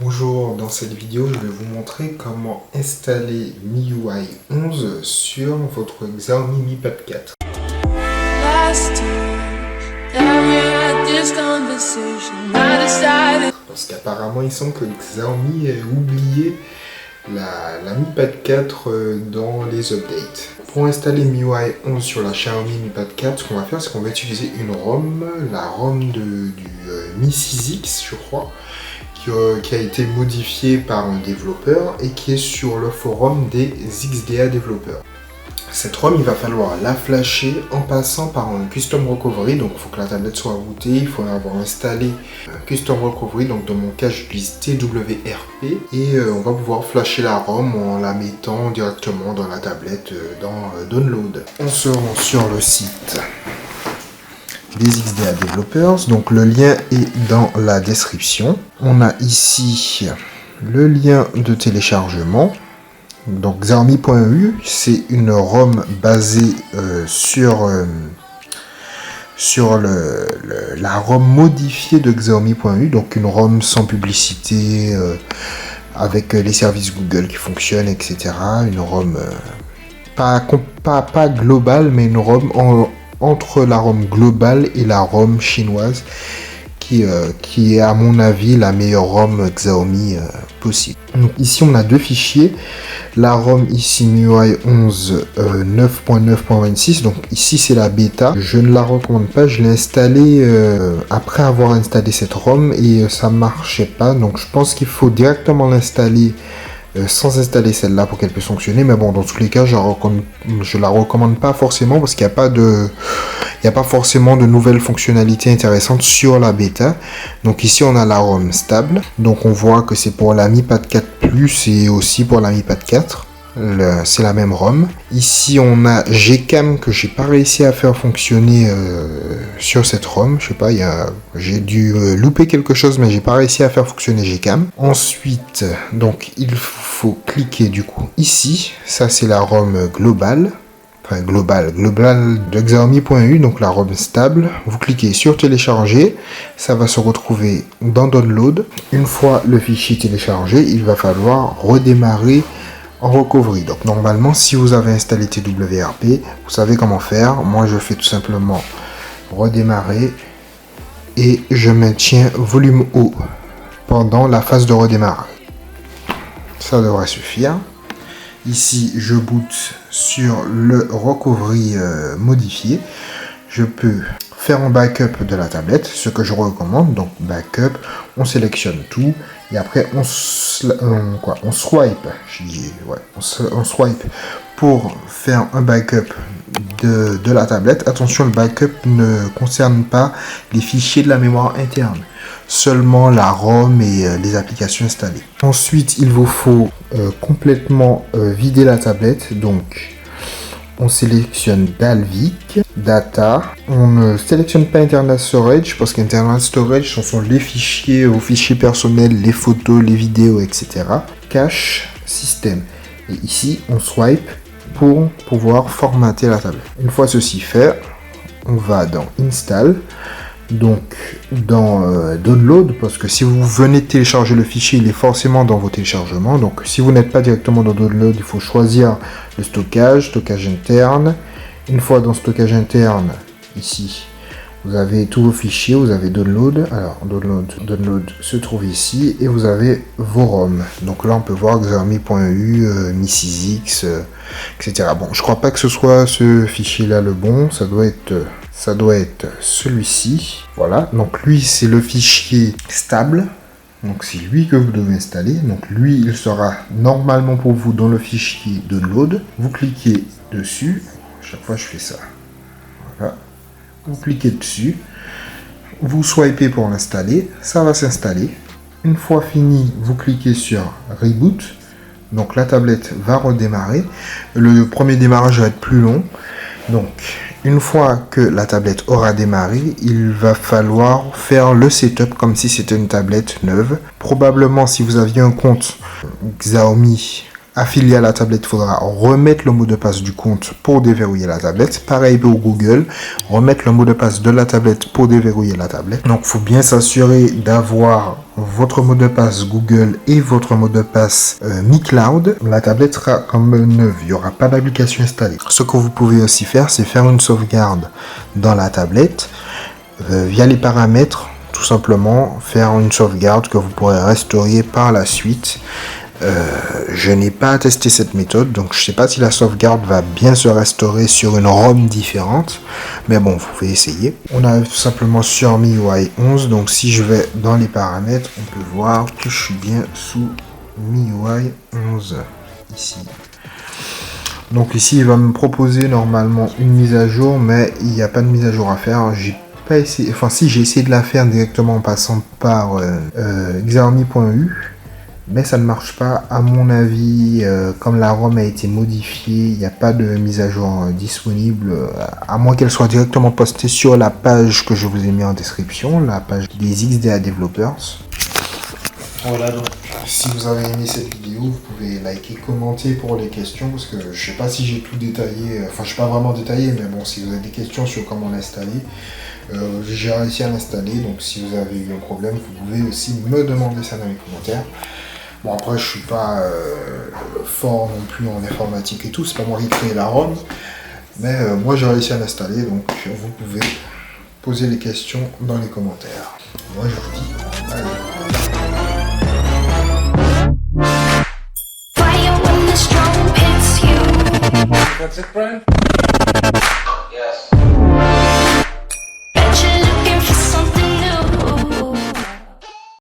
Bonjour, dans cette vidéo, je vais vous montrer comment installer MIUI 11 sur votre Xiaomi Mi Pad 4. Parce qu'apparemment, il semble que Xiaomi ait oublié la Mi Pad 4 dans les updates. Pour installer MIUI 11 sur la Xiaomi Mi Pad 4, ce qu'on va faire, c'est qu'on va utiliser une ROM, la ROM du Mi 6X, je crois, qui a été modifié par un développeur et qui est sur le forum des XDA développeurs. Cette ROM, il va falloir la flasher en passant par un Custom Recovery, donc il faut que la tablette soit routée, il faut avoir installé un Custom Recovery, donc dans mon cas j'utilise TWRP, et on va pouvoir flasher la ROM en la mettant directement dans la tablette dans Download. On se rend sur le site des XDA Developers, donc le lien est dans la description. On a ici le lien de téléchargement. Donc Xiaomi.eu, c'est une ROM basée sur la ROM modifiée de Xiaomi.eu, donc une ROM sans publicité, avec les services Google qui fonctionnent, etc. Une ROM pas globale, mais une ROM entre la ROM globale et la ROM chinoise, qui est à mon avis la meilleure ROM Xiaomi possible. Donc ici on a deux fichiers, la ROM ici MIUI 11 9.9.26, donc ici c'est la bêta, je ne la recommande pas, je l'ai installée après avoir installé cette ROM et ça marchait pas, donc je pense qu'il faut directement l'installer sans installer celle-là pour qu'elle puisse fonctionner, mais bon, dans tous les cas je la recommande pas forcément parce qu'il n'y a pas forcément de nouvelles fonctionnalités intéressantes sur la bêta. Donc ici on a la ROM stable, donc on voit que c'est pour la Mi Pad 4 Plus et aussi pour la Mi Pad 4. C'est la même ROM. Ici on a Gcam que j'ai pas réussi à faire fonctionner sur cette ROM. Je sais pas, j'ai dû louper quelque chose, mais j'ai pas réussi à faire fonctionner Gcam. Ensuite, donc il faut cliquer du coup ici. Ça c'est la ROM globale. Enfin global de Xiaomi.eu, donc la ROM stable. Vous cliquez sur télécharger, ça va se retrouver dans Download. Une fois le fichier téléchargé, il va falloir redémarrer en recovery. Donc normalement, si vous avez installé TWRP, vous savez comment faire. Moi je fais tout simplement redémarrer et je maintiens volume haut pendant la phase de redémarrage. Ça devrait suffire. Ici, je boot sur le recovery modifié. Je peux faire un backup de la tablette, ce que je recommande. Donc, backup, on sélectionne tout. Et après, on swipe. On swipe pour faire un backup de la tablette. Attention, le backup ne concerne pas les fichiers de la mémoire interne, seulement la ROM et les applications installées. Ensuite, il vous faut complètement vider la tablette. Donc, on sélectionne Dalvik, Data. On ne sélectionne pas Internal Storage parce qu'Internal Storage, ce sont les fichiers, vos fichiers personnels, les photos, les vidéos, etc. Cache, système. Et ici, on swipe pour pouvoir formater la tablette. Une fois ceci fait, on va dans Install. Donc dans Download, parce que si vous venez de télécharger le fichier, il est forcément dans vos téléchargements. Donc si vous n'êtes pas directement dans Download, il faut choisir le stockage interne. Une fois dans stockage interne, ici vous avez tous vos fichiers, vous avez Download. Alors Download se trouve ici et vous avez vos ROM. Donc là on peut voir Xiaomi.eu, Mi 6X, etc. Bon, je crois pas que ce soit ce fichier là le bon, ça doit être celui-ci. Voilà, donc lui c'est le fichier stable. Donc c'est lui que vous devez installer. Donc lui il sera normalement pour vous dans le fichier Download. Vous cliquez dessus. Chaque fois je fais ça. Voilà. Vous cliquez dessus. Vous swipez pour l'installer. Ça va s'installer. Une fois fini, vous cliquez sur Reboot. Donc la tablette va redémarrer. Le premier démarrage va être plus long. Donc une fois que la tablette aura démarré, il va falloir faire le setup comme si c'était une tablette neuve. Probablement si vous aviez un compte Xiaomi affilié à la tablette, il faudra remettre le mot de passe du compte pour déverrouiller la tablette. Pareil pour Google, remettre le mot de passe de la tablette pour déverrouiller la tablette. Donc, il faut bien s'assurer d'avoir votre mot de passe Google et votre mot de passe Mi Cloud. La tablette sera comme neuve, il n'y aura pas d'application installée. Ce que vous pouvez aussi faire, c'est faire une sauvegarde dans la tablette via les paramètres. Tout simplement faire une sauvegarde que vous pourrez restaurer par la suite. Je n'ai pas testé cette méthode, donc je ne sais pas si la sauvegarde va bien se restaurer sur une ROM différente, mais bon, vous pouvez essayer. On arrive tout simplement sur MIUI 11, donc si je vais dans les paramètres, on peut voir que je suis bien sous MIUI 11 ici. Donc ici, il va me proposer normalement une mise à jour, mais il n'y a pas de mise à jour à faire. J'ai pas essayé, enfin si, j'ai essayé de la faire directement en passant par Xiaomi.eu, mais ça ne marche pas. À mon avis, comme la ROM a été modifiée, il n'y a pas de mise à jour disponible, à moins qu'elle soit directement postée sur la page que je vous ai mis en description, la page des XDA Developers. Voilà, donc si vous avez aimé cette vidéo, vous pouvez liker, commenter pour les questions, parce que je sais pas si j'ai tout détaillé, enfin je sais pas vraiment détaillé, mais bon, si vous avez des questions sur comment l'installer, j'ai réussi à l'installer, donc si vous avez eu un problème, vous pouvez aussi me demander ça dans les commentaires. Bon, après, je suis pas fort non plus en informatique et tout, c'est pas moi qui ai créé la ROM, mais moi j'ai réussi à l'installer, donc vous pouvez poser les questions dans les commentaires. Moi je vous dis, allez. That's it, Brian? Yes.